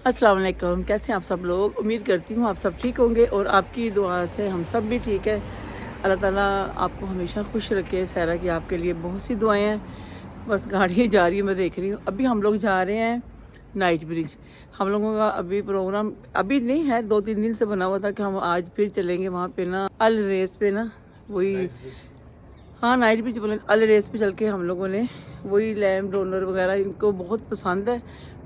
अस्सलाम वालेकुम। कैसे हैं आप सब लोग? उम्मीद करती हूँ आप सब ठीक होंगे और आपकी दुआ से हम सब भी ठीक है। अल्लाह ताला आपको हमेशा खुश रखे। सहरा की आपके लिए बहुत सी दुआएं हैं। बस गाड़ी जा रही है, मैं देख रही हूँ। अभी हम लोग जा रहे हैं नाइट ब्रिज। हम लोगों का अभी प्रोग्राम अभी नहीं है, 2-3 दिन से बना हुआ था कि हम आज फिर चलेंगे वहाँ पे ना, अल रेस पे ना, वही हाँ नाइट ब्रिज बोले, अल रेस पे चल के हम लोगों ने वही लैम डोनर वगैरह इनको बहुत पसंद है,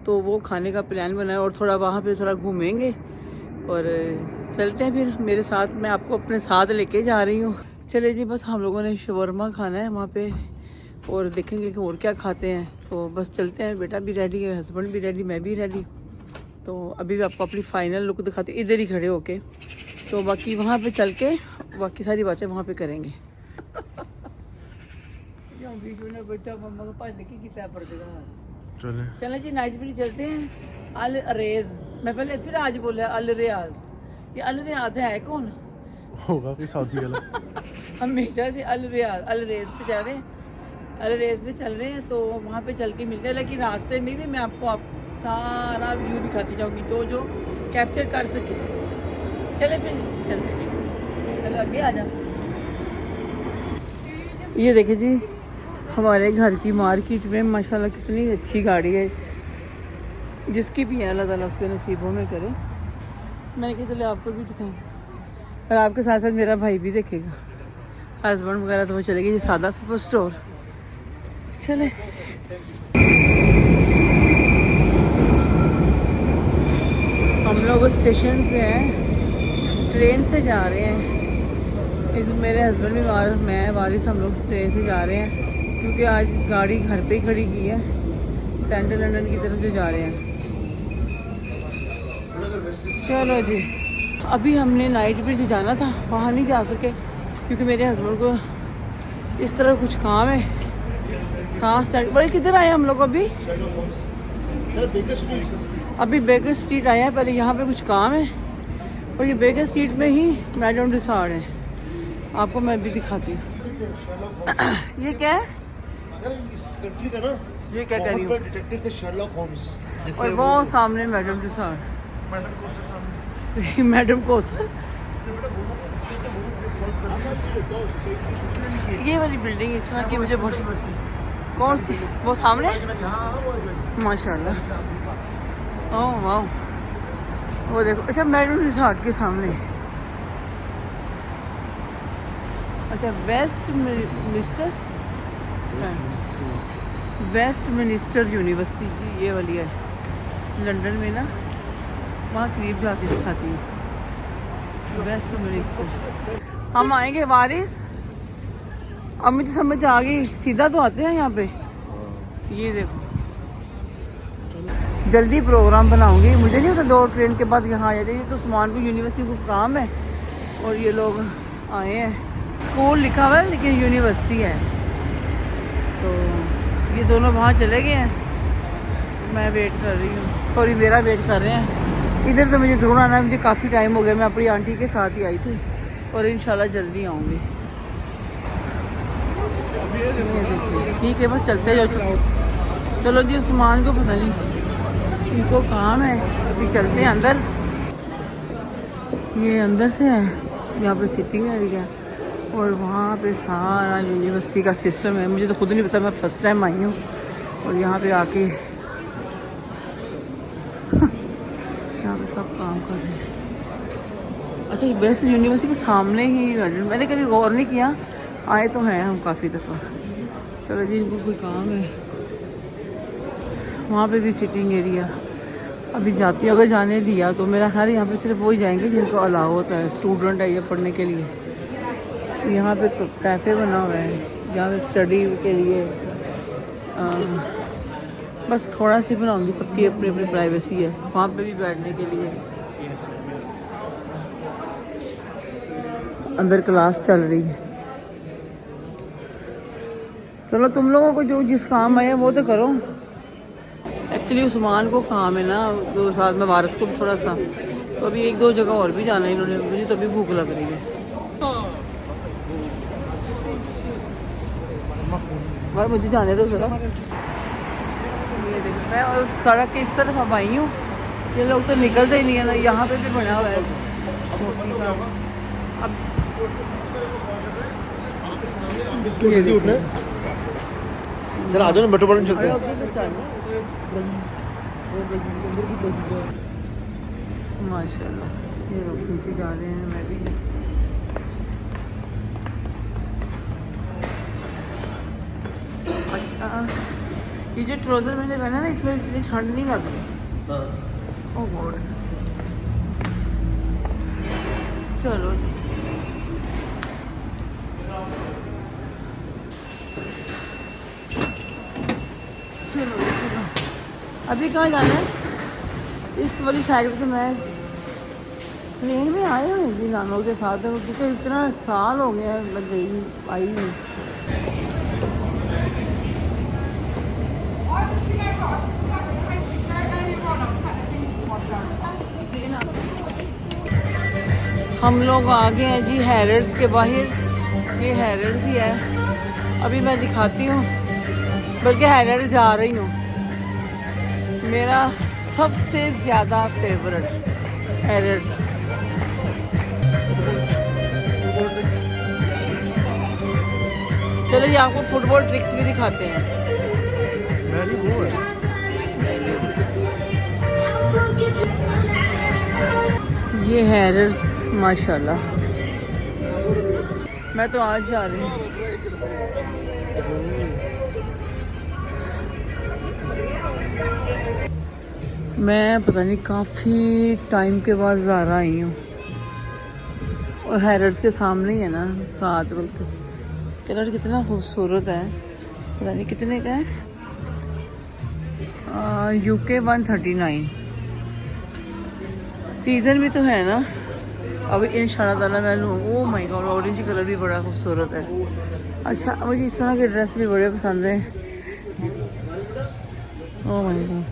तो वो खाने का प्लान बनाया और थोड़ा वहाँ पे थोड़ा घूमेंगे और चलते हैं फिर। मेरे साथ मैं आपको अपने साथ लेके जा रही हूँ। चले जी, बस हम लोगों ने शवरमा खाना है वहाँ पे और देखेंगे कि और क्या खाते हैं। तो बस चलते हैं। बेटा भी रेडी है, हस्बैंड भी रेडी, मैं भी रेडी। तो अभी भी आपको अपनी फाइनल लुक दिखाती हूँ इधर ही खड़े होके। तो बाकी वहाँ पे चल के बाकी सारी बातें वहाँ पे करेंगे। चले जी, नाइट ब्रिज चलते हैं। अल अरेज, मैं पहले फिर आज बोला अल रियाज। ये अल रियाज है कौन होगा कोई सऊदी वाला। हमेशा से अल रियाज अल रेज पे चल रहे हैं, अल रेज पे चल रहे हैं। तो वहाँ पे चल के मिलते हैं, लेकिन रास्ते में भी मैं आपको सारा व्यू दिखाती जाऊँगी जो जो कैप्चर कर सके। चले फिर चलते, चलो आगे आ जाओ। ये देखिए जी, हमारे घर की मार्केट में माशाल्लाह कितनी अच्छी गाड़ी है। जिसकी भी है अल्लाह ताला उसके नसीबों में करे। मैंने कहा चले आपको भी दिखाऊं और आपके साथ साथ मेरा भाई भी देखेगा। हस्बैंड वगैरह तो वो चलेगी ये सादा सुपर स्टोर। चले हम लोग स्टेशन पे हैं, ट्रेन से जा रहे हैं। मेरे हस्बैंड भी मैं वारिस हम लोग ट्रेन से जा रहे हैं क्योंकि आज गाड़ी घर पे ही खड़ी की है। सेंट्रल लंदन की तरफ से जा रहे हैं। चलो जी, अभी हमने नाइट ब्रिज जाना था, वहाँ नहीं जा सके क्योंकि मेरे हस्बैंड को इस तरह कुछ काम है। सांस चढ़ बड़े। किधर आए हम लोग अभी? अभी बेकर स्ट्रीट आया है। पहले यहाँ पे कुछ काम है और ये बेकर स्ट्रीट में ही मैडम रिसॉर्ट है। आपको मैं भी दिखाती हूँ। ये क्या है? इस कंट्री का ना ये क्या कर रही हूँ? डिटेक्टिव थे शर्लॉक होम्स। और वो सामने मैडम रिसॉर्ट, मैडम कोसर। ये वाली बिल्डिंग इस तरह की मुझे बहुत। कौन सी? वो सामने माशाल्लाह। ओह वाह, वो देखो। अच्छा, मैडम रिसॉर्ट के सामने। अच्छा, वेस्ट मिनिस्टर यूनिवर्सिटी की ये वाली है लंदन में ना, वहाँ करीब जाके दिखाती हूँ। वेस्ट मिनिस्टर हम आएंगे वारिस। अब मुझे समझ आ गई, सीधा तो आते हैं यहाँ पे। ये देखो, जल्दी प्रोग्राम बनाऊंगी। मुझे नहीं पता 2 ट्रेन के बाद यहाँ आ जाते। ये तो उस्मानपुर यूनिवर्सिटी को काम है और ये लोग आए हैं। स्कूल लिखा हुआ है लेकिन यूनिवर्सिटी है। तो ये दोनों वहाँ चले गए हैं, मैं वेट कर रही हूँ। सॉरी, मेरा वेट कर रहे हैं। इधर तो मुझे ज़रूर आना है, मुझे काफ़ी टाइम हो गया। मैं अपनी आंटी के साथ ही आई थी और इंशाल्लाह जल्दी आऊँगी। ठीक है, बस चलते जाओ। चलो जी, उस्मान को पता नहीं, इनको काम है। अभी चलते हैं अंदर। ये अंदर से है, यहाँ पे सिटिंग एरिया और वहाँ पे सारा यूनिवर्सिटी का सिस्टम है। मुझे तो खुद नहीं पता, मैं फर्स्ट टाइम आई हूँ और यहाँ पे आके यहाँ पे सब काम कर रहे हैं। अच्छा, वेस्ट यूनिवर्सिटी के सामने ही मैंने कभी गौर नहीं किया। आए तो हैं हम काफ़ी दफ़ा। चलो जी, इनको कोई काम है। वहाँ पे भी सिटिंग एरिया अभी जाती हूँ। अगर जाने दिया तो मेरा ख्याल यहाँ पे सिर्फ वही जाएंगे जिनको अलाउ होता है, स्टूडेंट है ये पढ़ने के लिए। यहाँ पे कैफ़े बना हुआ है जहाँ पे स्टडी के लिए बस थोड़ा सी बनाऊंगी। सबकी अपनी अपनी प्राइवेसी है। वहाँ पे भी बैठने के लिए अंदर क्लास चल रही है। चलो, तुम लोगों को जो जिस काम आया वो तो करो। एक्चुअली उस्मान को काम है ना, तो साथ में वारिस को भी थोड़ा सा। तो अभी 1-2 जगह और भी जाना है इन्होंने। मुझे तो अभी भूख लग रही है। मुझे जाने दो ज़रा। मैं और सड़क के इस तरफ अब आई हूँ ये लोग तो निकलते ही नहीं है ना, यहाँ पे भी बना हुआ है छोटी सा। अब इसको जल्दी उठना है। सर आ जाओ ना, मेट्रोपॉलिटन चलते हैं। माशाल्लाह ये लोग नीचे जा रहे हैं, मैं भी। अच्छा ये जो ट्राउज़र मैंने पहना ना, इसमें इतनी ठंड नहीं लग रही। ओह गॉड। चलो जी, चलो चलो। अभी कहाँ जाना है? इस वाली साइड पे तो मैं ट्रेन में आए हुए हैं नानों के साथ, क्योंकि इतना साल हो गया है मैं गई आई नहीं। हम लोग आ गए हैं जी हैरर्स के बाहर। ये हैरर्स ही है, अभी मैं दिखाती हूँ, बल्कि हैरर्स जा रही हूँ। मेरा सबसे ज़्यादा फेवरेट हैरर्स। चलो जी आपको फुटबॉल ट्रिक्स भी दिखाते हैं। ये हैरर्स माशाल्लाह, मैं तो आज जा रही हूँ। मैं पता नहीं काफ़ी टाइम के बाद ज़ारा आई हूँ, और हैरर्स के सामने ही है ना साथ, बल्कि कलर कितना खूबसूरत है। पता नहीं कितने का है, UK 139। सीज़न भी तो है ना अभी, इंशाल्लाह ताला मैं लूँ। ओह माय गॉड, ऑरेंज कलर भी बड़ा खूबसूरत है। अच्छा मुझे इस तरह के ड्रेस भी बड़े पसंद है। ओह माय गॉड,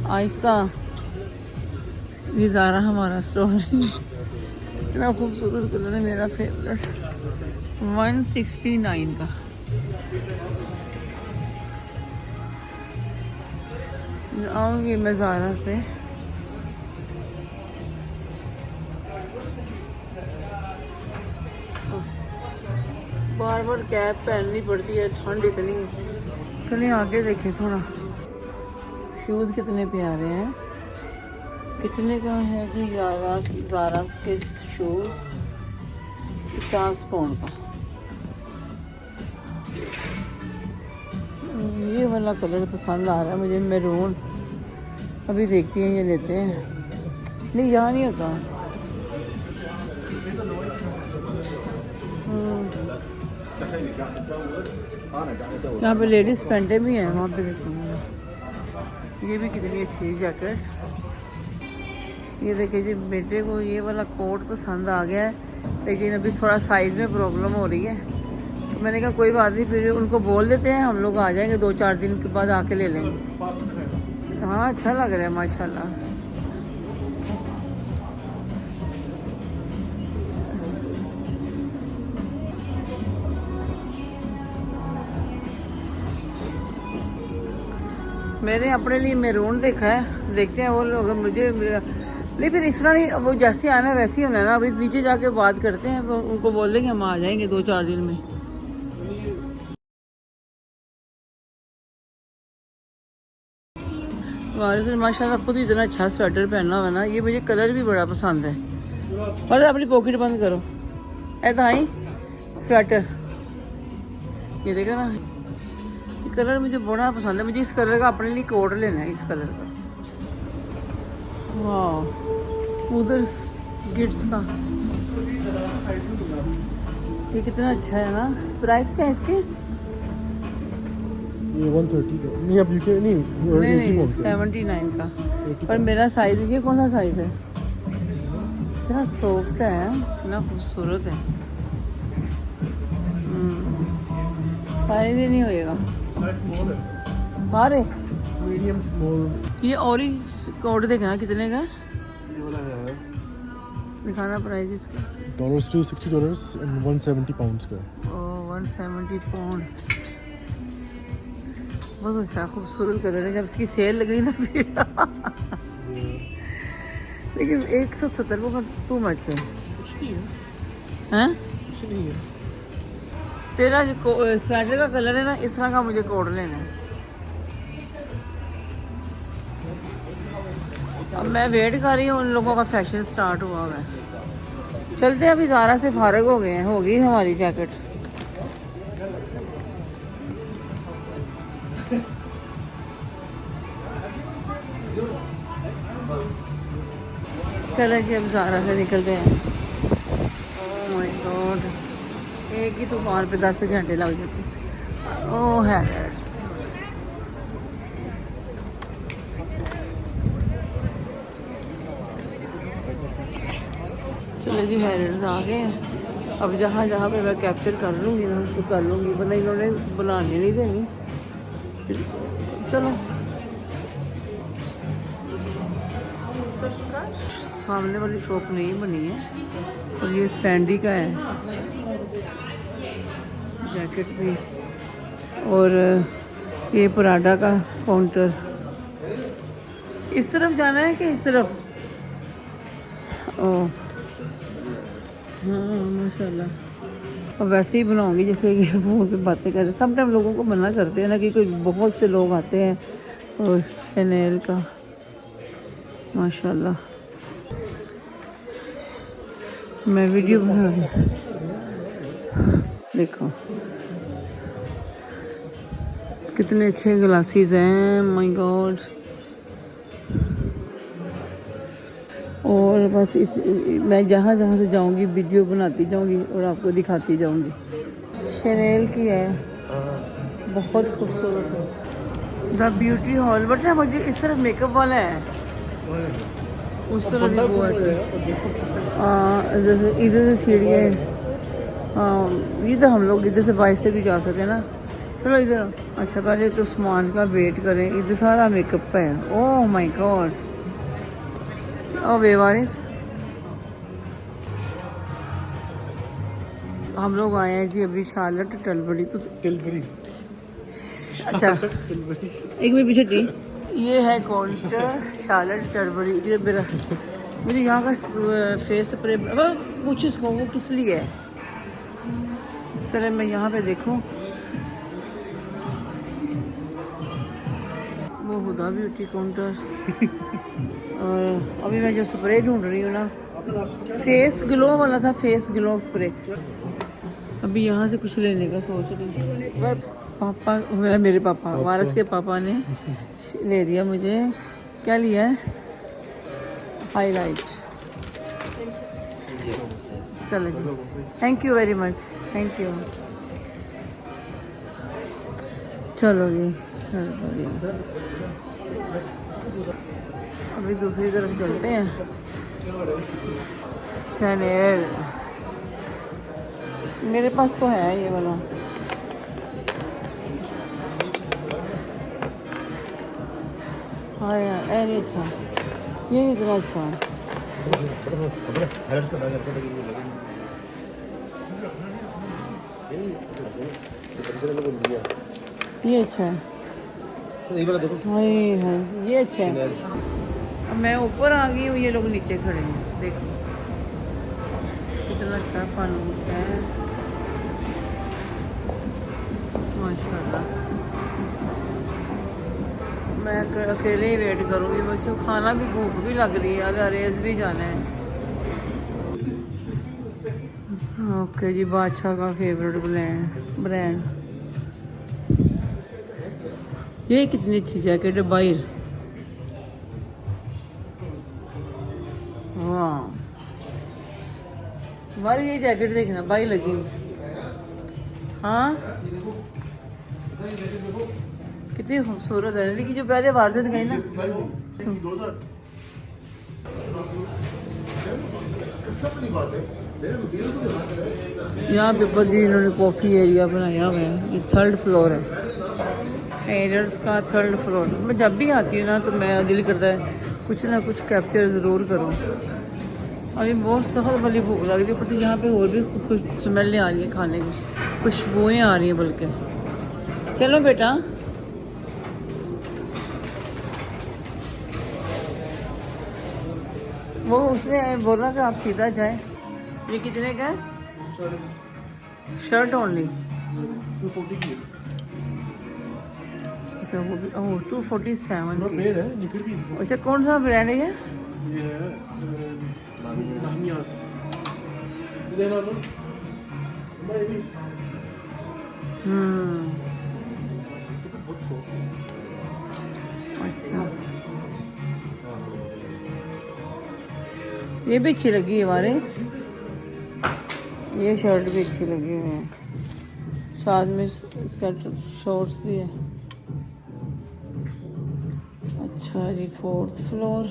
आयशा ये ज़ारा हमारा स्टोर है। इतना खूबसूरत कलर है, मेरा फेवरेट। 169 का। आऊँगी मैं ज़ारा पे। बार बार कैप पहननी पड़ती है, ठंड इतनी। चलिए आगे देखें थोड़ा। शूज़ कितने प्यारे हैं। कितने का है जी? ज़ारा के शूज़ 50 पाउंड का। ये वाला कलर पसंद आ रहा है मुझे, मैरून। अभी देखती हैं, ये लेते हैं। नहीं यहाँ नहीं होता। यहाँ पे लेडीज़ पैंटें भी हैं, वहाँ पे देखूँगी। ये भी कितनी अच्छी जैकेट। ये देखिए जी, बेटे को ये वाला कोट पसंद आ गया है, लेकिन अभी थोड़ा साइज़ में प्रॉब्लम हो रही है। तो मैंने कहा कोई बात नहीं, फिर उनको बोल देते हैं, हम लोग आ जाएंगे 2-4 दिन के बाद आके ले लेंगे। हाँ अच्छा लग रहा है माशाल्लाह। मैंने अपने लिए मैरून देखा है, देखते हैं वो लोग मुझे। नहीं फिर इस तरह नहीं, वो जैसे आना वैसे ही होना है ना। अभी नीचे जाके बात करते हैं, उनको बोल देंगे हम आ जाएंगे 2-4 दिन में। वारिस ने माशाल्लाह खुद इतना अच्छा स्वेटर पहना हुआ ना। ये मुझे कलर भी बड़ा पसंद है। और अपनी पॉकेट बंद करो, ऐसा ही स्वेटर। ये देखो ना, ये कलर मुझे बड़ा पसंद है। मुझे इस कलर का अपने लिए कोट लेना है, इस कलर का। वाह, उधर गिट्स का ये कितना अच्छा है ना। प्राइस क्या है इसके? ये 130 का नहीं, अब यूके नहीं, नहीं 79 का। पर मेरा साइज, ये कौन सा साइज है? इतना सॉफ्ट है, इतना खूबसूरत है। साइज ही नहीं होएगा सारे। Medium small. ये ऑरेंज कोट देखना कितने का है, ये वाला है दिखाना प्राइस इसका। $260 and 170 pounds का। ओह 170 पाउंड। बहुत अच्छा खूबसूरत कलर है। जब इसकी सेल लग गई ना फिर लेकिन 170 वो टू मच है। कुछ नहीं है, हैं? कुछ नहीं है। तेरा जो स्वेटर का कलर है ना, इस तरह का मुझे कोट लेना है। अब मैं वेट कर रही हूँ, उन लोगों का फैशन स्टार्ट हुआ हुआ है। चलते हैं, अभी ज़ारा से फारिग हो गए हैं, होगी हमारी जैकेट। चलो जी, अब ज़ारा से निकलते हैं। ओह माय गॉड, एक ही दुकान पे 10 घंटे लग जाते। ओह है, चलो जी, हैरियर्स आ गए हैं। अब जहाँ जहाँ पे मैं कैप्चर कर लूँगी ना तो कर लूँगी, वरना इन्होंने बनाने नहीं देनी। चलो, सामने वाली शॉप नहीं बनी है और ये फैंडी का है जैकेट भी, और ये पराडा का काउंटर। इस तरफ जाना है कि इस तरफ? ओह हाँ माशाल्लाह। अब वैसे ही बनाऊंगी जैसे कि फोन पे बातें कर रहे। सब टाइम लोगों को मना करते हैं ना कि कोई बहुत से लोग आते हैं। और शनेल का माशाल्लाह, मैं वीडियो बना रही हूँ, देखो कितने अच्छे ग्लासेस हैं, माय गॉड। और बस मैं जहाँ जहाँ से जाऊँगी वीडियो बनाती जाऊँगी और आपको दिखाती जाऊँगी। शनेल की है, बहुत खूबसूरत है। द ब्यूटी हॉल, बट ना मुझे इस तरफ मेकअप वाला है, उस तरफ भी वो है। जैसे इधर से सीढ़ी है। हाँ, ये तो हम लोग इधर से बाइक से भी जा सकते हैं ना। चलो इधर। अच्छा, पहले तो सामान का वेट करें। इधर सारा मेकअप है। ओह माय गॉड। ओ बेवारिस, हम लोग आए हैं जी अभी शार्लेट टलबरी। तो टिलबरी। अच्छा, एक मिनट पीछे टी। ये है काउंटर शार्लेट टलबरी। ये मेरा मुझे यहाँ का फेस स्प्रे पूछ इसको, वो किस लिए है? चले मैं यहाँ पे देखूँ। वो हुदा ब्यूटी काउंटर। और अभी मैं जो स्प्रे ढूंढ रही हूँ ना, फेस ग्लो वाला था, फेस ग्लो स्प्रे। अभी यहाँ से कुछ लेने का सोच रही हूँ। पापा, मेरे पापा, वारस के पापा ने ले दिया मुझे। क्या लिया है? हाईलाइट। चलो जी, thank you very much, thank you. चलो जी, अभी दूसरी तरफ चलते हैं। शनेल मेरे पास तो है ये वाला। हाँ यार, ये नहीं अच्छा, ये नहीं इतना अच्छा। ये अच्छा है। हाँ ये अच्छा है। अब मैं ऊपर आ गई हूँ, ये लोग नीचे खड़े हैं। देखो कितना अच्छा फानूस है, माशाल्लाह। मैं अकेले ही वेट करूँगी, मुझे खाना भी, भूख भी लग रही है, अगर रेस भी जाना है। ओके जी, बादशाह का फेवरेट ब्रांड। ये कितनी अच्छी जैकेट है, बाहर। वाह, बाहर ये जैकेट देखना, बाहर लगी हुई। हाँ कितनी खूबसूरत है, लेकिन जो पहले बाहर से दिखाई ना। यहाँ पे ऊपर जी इन्होंने कॉफ़ी एरिया बनाया हुआ है। ये 3rd फ्लोर है, एरियर्स का 3rd फ्लोर। मैं जब भी आती हूँ ना तो मेरा दिल करता है कुछ ना कुछ कैप्चर ज़रूर करूँ। अभी बहुत सख्त वाली भूख लग रही है, ऊपर से यहाँ पे और भी कुछ स्मेलें आ रही है, खाने की खुशबुएँ आ रही हैं बल्कि। चलो बेटा, वो उसने बोला कि आप सीधा जाए। ये कितने का है? Shirt only. 240 की है। अच्छा वो भी 247 थोड़ा की। पेड़ है, निकल भी है। अच्छा कौन सा ब्रांड है ये? ये है नामियास। इधर आ लो। मैं भी बहुत soft है। अच्छा ये भी अच्छी लगी है वारिस। ये शर्ट भी अच्छी लगी हुई है, साथ में इसका शॉर्ट्स भी है। अच्छा जी 4th फ्लोर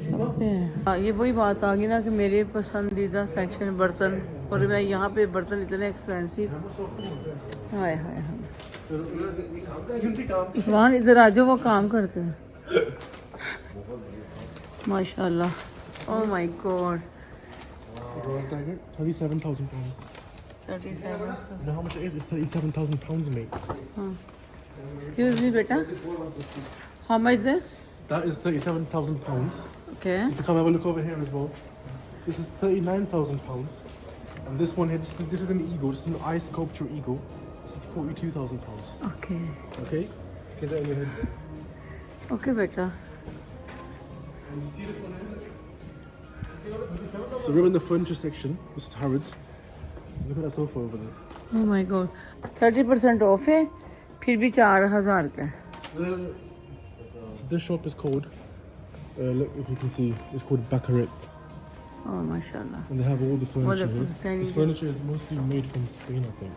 सब पे है। हाँ ये वही बात आ गई ना कि मेरे पसंदीदा सेक्शन बर्तन, और मैं यहाँ पे बर्तन इतने एक्सपेंसिव। हाय हाय हाय। उस्मान इधर आ जाओ, वो काम करते हैं। माशाल्लाह। ओह my God. Royal Tiger, 37,000 pounds. 37। You know how much it is? It's 37,000 pounds, mate. Excuse me बेटा, how much this? That is 37,000 pounds. Okay. If you come have a look over here as well, this is 39,000 pounds. And this one here, this is an eagle. This is an ice sculpture eagle. This is 42,000 pounds. Okay. Okay? Get that in your head. Okay बेटा। And you see this one here? So we're in the furniture section. This is Harrods. Look at that sofa over there. Oh my God। 30% of है, फिर भी 4,000 का है। So this shop is called, look if you can see, it's called Baccarat. Oh माशाल्लाह। And they have all the furniture Wonderful. here. Thank This you. furniture is mostly made from Spain, I think.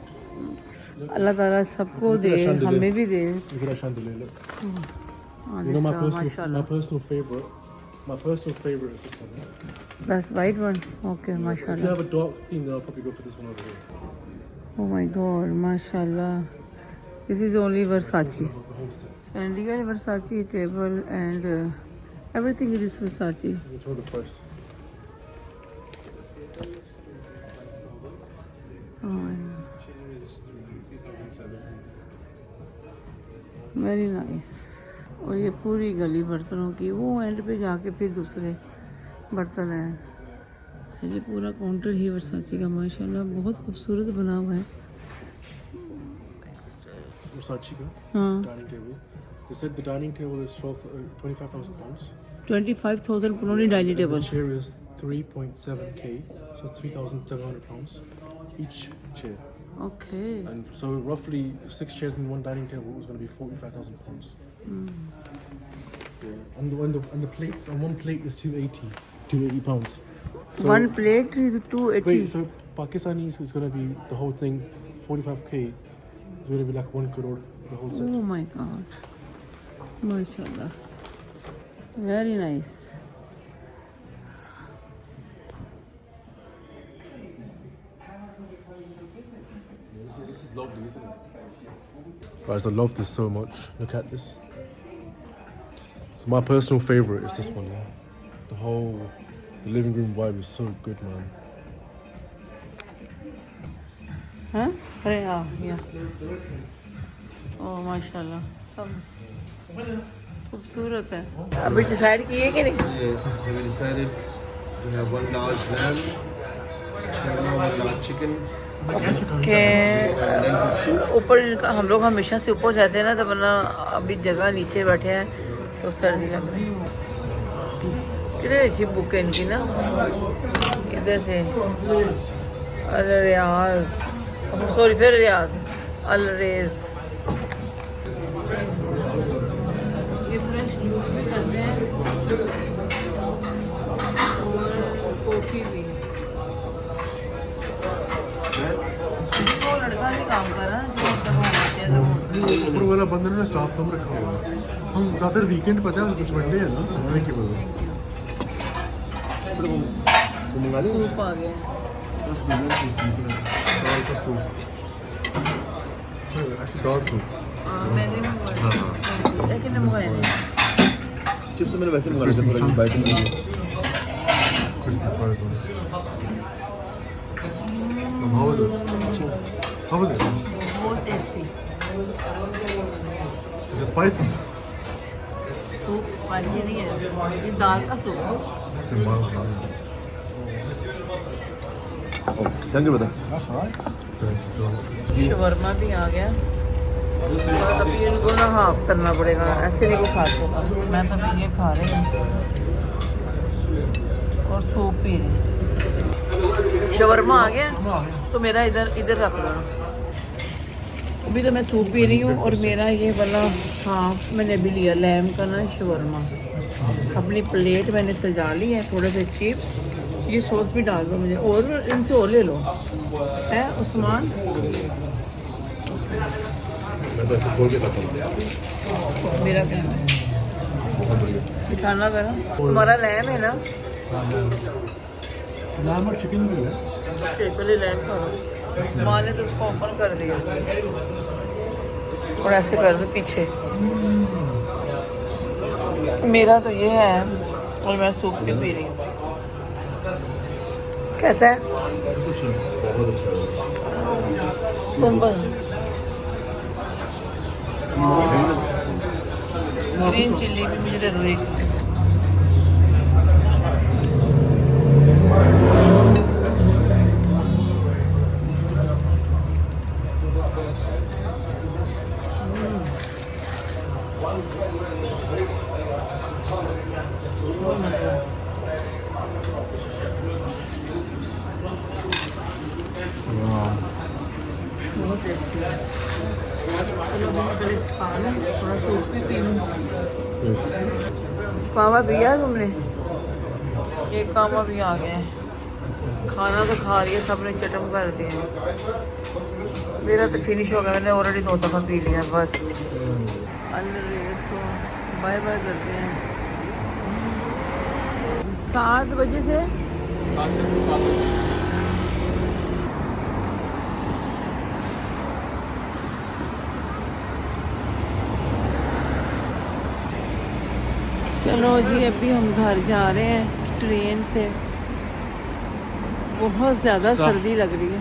अल्लाह ताला सबको दे, हमें भी दे। Look at that chandelier, look. Oh, You know this, my माशाल्लाह। personal favorite? My personal favorite is this one. Yeah? That's white one. Okay If you माशाल्लाह। have a dark theme, then I'll probably go for this one over here. Oh my God माशाल्लाह। This is only Versace. The whole set. And real Versace table and everything is Versace. We'll throw the price. Oh, very nice. और ये पूरी गली बर्तनों की, वो and पे जाके फिर दूसरे बर्तन हैं। अच्छा ये पूरा काउंटर ही वर्साची का माशाल्लाह बहुत खूबसूरत बना हुआ है। Versace ka हाँ dining table. They said the dining table is 25,000 pounds. 25,000 पुरानी dining The table. chair is 3.7k, so 3,700 pounds each chair. Okay And so roughly 6 chairs in one dining table is going to be 45,000 pounds. Yeah. And the plates, and one plate is 280 pounds. So, one plate is 280। wait, so Pakistani is going to be the whole thing 45k. It's going to be like 1 crore the whole set. Oh my God माशाल्लाह very nice. This is lovely, isn't it? Guys, I love this so much. Look at this. So my personal favorite is this one. Yeah? The living room vibe is so good, man. हाँ अरे हाँ या ओह माशाल्लाह सब खूबसूरत है। अभी decide किए कि नहीं? Yeah, so we decided to have one large lamb, shawarma, one large chicken, के and lentil soup. ऊपर हम लोग हमेशा से ऊपर जाते हैं ना, तो वरना अभी जगह नीचे बैठे हैं तो सर्दी लग रही है। किधर अच्छी बुक है इनकी ना, इधर से अल रियाज, सॉरी फिर रियाज अल रेज। ये फ्रेश यूज भी करते हैं और कॉफ़ी भी। वो लड़का भी काम कर रहा है जो तक हम आते हैं तो ऊपर वाला बंद ने स्टाफ कम रखा हुआ है। हम ज़्यादातर वीकेंड पता है कुछ मंडे है ना, हमें क्या बोलो। सूप आ गया। दाल सूप। मैंने मंगवाया लेकिन मंगवाया नहीं। चिप्स तो मैंने वैसे मंगा रहे थे, थोड़ा बाइट में Crispy fries on it. How was it? How was it? बहुत tasty. Is it spicy? Soup spicy नहीं है, ये दाल का सूप है। Oh, thank you, brother. Shawarma भी आ गया और अभी इनको ना हाफ करना पड़ेगा, ऐसे नहीं को खा सकता। मैं तो अभी ये खा रही हूँ और सूप पी रही हूँ। शवरमा आ गया तो मेरा इधर इधर रख लो। अभी तो मैं सूप पी रही हूँ और मेरा ये वाला हाफ मैंने भी लिया लैम का ना शवरमा। अपनी प्लेट मैंने सजा ली है, थोड़े से चिप्स, ये सॉस भी डाल दो मुझे, और इनसे और ले लो है उस्मान। मैं तो ऐसे खोल के खाता हूँ। मेरा क्या है दिखाना करा, तुम्हारा लैम है ना? लैम और चिकन भी है। पहले लैम करो। उस्मान ने तो उसको ओपन कर दिया और ऐसे कर दो पीछे। मेरा तो ये है और मैं सूप भी पी रही हूँ। कैसा है? बहुत अच्छा है। तुम बस ग्रीन चिल्ली भी मुझे दे दो एक। बहुत टेस्टी है। चलो मैं पहले खा लूँ, थोड़ा सूप भी पी लूँ। कावा पिया है तुमने? ये कावा भी आ गए हैं। खाना तो खा लिया, सबने चटम कर दिया। मेरा तो फिनिश हो गया, मैंने ऑलरेडी 2 दफ़ा पी लिया बस। रेस को बाय बाय करते हैं। 7 बजे से 7 बजे। चलो जी, अभी हम घर जा रहे हैं ट्रेन से। बहुत ज़्यादा सर्दी लग रही है।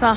साह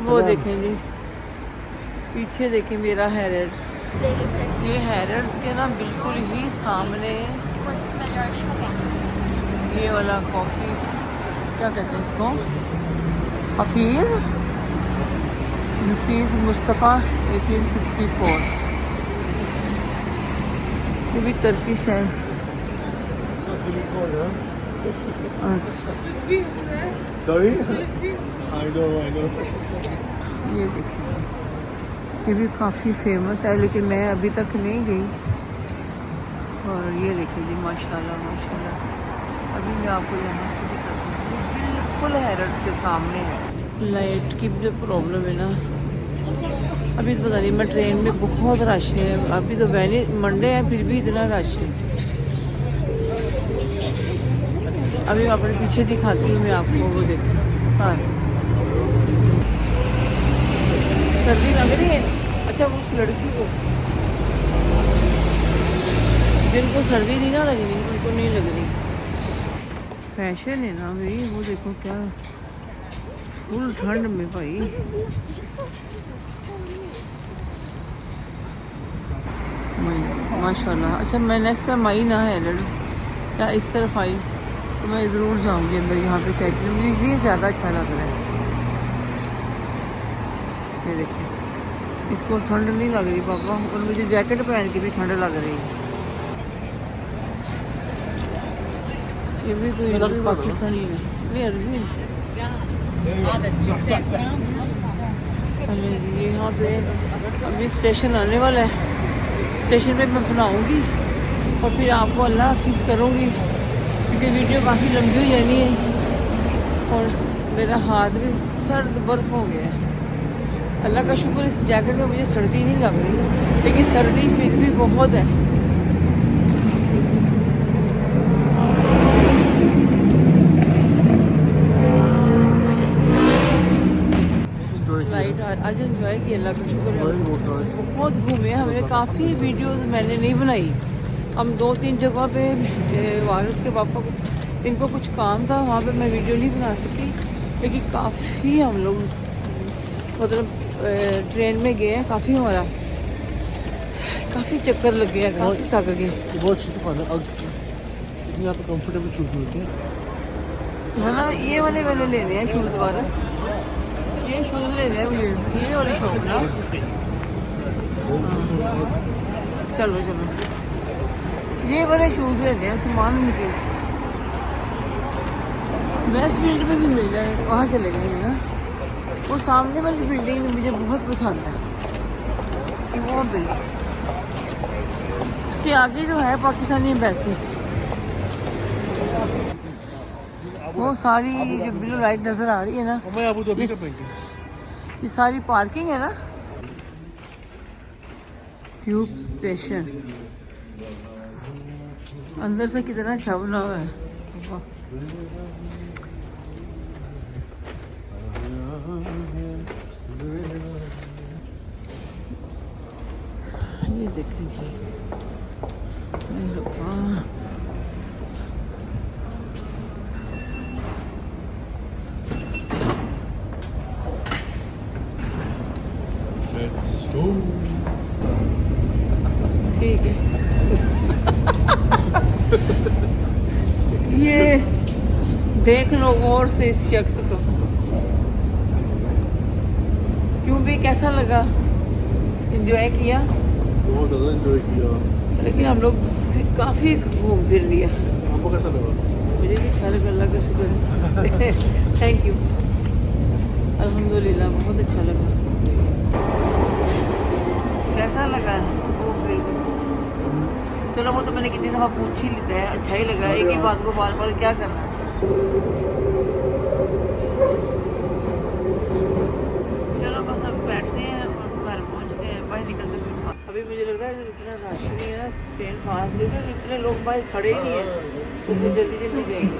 वो देखें जी, पीछे देखें मेरा हैरियट्स। ये हैरियट्स के ना बिल्कुल ही सामने ये वाला कॉफ़ी, क्या कहते हैं इसको, हफीज़ मुस्तफ़ा 1864। ये भी टर्किश है। अच्छा, Sorry? I know. ये देखिए, ये भी काफ़ी फेमस है लेकिन मैं अभी तक नहीं गई। और ये देखिए जी, माशाल्लाह माशाल्लाह। अभी मैं आपको यहाँ से दिखाती हूँ, बिल्कुल हैरत के सामने है। लाइट की भी प्रॉब्लम है ना। अभी तो पता नहीं, मैं ट्रेन में बहुत रश है। अभी तो मंडे है फिर भी इतना रश है। अभी मैं अपने पीछे दिखाती हूँ मैं आपको, वो देखो सारे सर्दी लग रही है। अच्छा, वो उस लड़की को जिनको सर्दी नहीं ना लग रही, उनको नहीं लग रही। फैशन है ना भाई, वो देखो क्या फुल ठंड में भाई। माशाल्लाह। अच्छा, मैं नेक्स्ट टाइम आई ना है या इस तरफ आई तो मैं ज़रूर जाऊंगी अंदर, यहाँ पे चेक। मुझे ये ज़्यादा अच्छा लग रहा है। ये देखिए, इसको ठंड नहीं लग रही पापा, और मुझे जैकेट पहन के भी ठंड लग रही है। ये भी कोई पाकिस्तानी है, नहीं अरबी। यहाँ पे अभी स्टेशन आने वाला है, स्टेशन पे मैं बनाऊँगी और फिर आपको अल्लाह हाफिज़ करूँगी, क्योंकि वीडियो काफ़ी लंबी हो जानी है। और मेरा हाथ भी सर्द बर्फ हो गया है। अल्लाह का शुक्र, इस जैकेट में मुझे सर्दी नहीं लग रही, लेकिन सर्दी फिर भी बहुत है। लाइट आज एंजॉय किया, अल्लाह का शुक्र है। बहुत घूमे हमें, काफ़ी वीडियोस मैंने नहीं बनाई। हम 2-3 जगह पे वारिस के पापा को, इनको कुछ काम था, वहाँ पे मैं वीडियो नहीं बना सकी, लेकिन काफ़ी हम लोग मतलब ट्रेन में गए हैं, काफ़ी हमारा काफ़ी चक्कर लग गया, काफ़ी थक गए। ये बहुत अच्छी दुकान है अग्स की, इतनी यहाँ पे कंफर्टेबल शूज़ मिलते हैं। है ना, ये वाले मैंने लेने हैं शूज़ वाला, ये शूज़ लेने हैं मुझे, ये वाली शॉप ना। चलो चलो, ये वाले शूज़ लेने हैं, सामान मुझे वेस्ट फील्ड में भी मिल जाए, वहाँ चले जाएंगे ना। वो सामने वाली बिल्डिंग में मुझे बहुत पसंद है, वो बिल्डिंग, उसके आगे जो है पाकिस्तानी एम्बेसी, वो सारी जो ब्लू लाइट नज़र आ रही है ना, मैं अबू धाबी का ये सारी पार्किंग है ना। ट्यूब स्टेशन अंदर से कितना अच्छा बना हुआ है, वाह। ये देखेंगे, Let's go. ठीक है। ये देख लो और से इस शख्स को, क्यों भी कैसा लगा, एंजॉय किया? बहुत ज़्यादा एंजॉय किया। लेकिन हम लोग काफ़ी घूम फिर लिया। आपको कैसा लगा? मुझे भी अच्छा लगा, अल्लाह का शुक्र है। थैंक यू, अल्हम्दुलिल्लाह, बहुत अच्छा लगा। कैसा लगा? चलो वो तो मैंने कितनी दफ़ा पूछ ही लेता है, अच्छा ही लगा, एक ही बात को बार बार क्या करना है। चलो बस अब बैठते हैं और घर पहुंचते हैं, बाहर निकलते हैं। अभी मुझे लगता है इतना रश नहीं है ना, ट्रेन फास्ट गई, इतने लोग बाहर खड़े ही नहीं है, तो जल्दी जल्दी जाएंगे।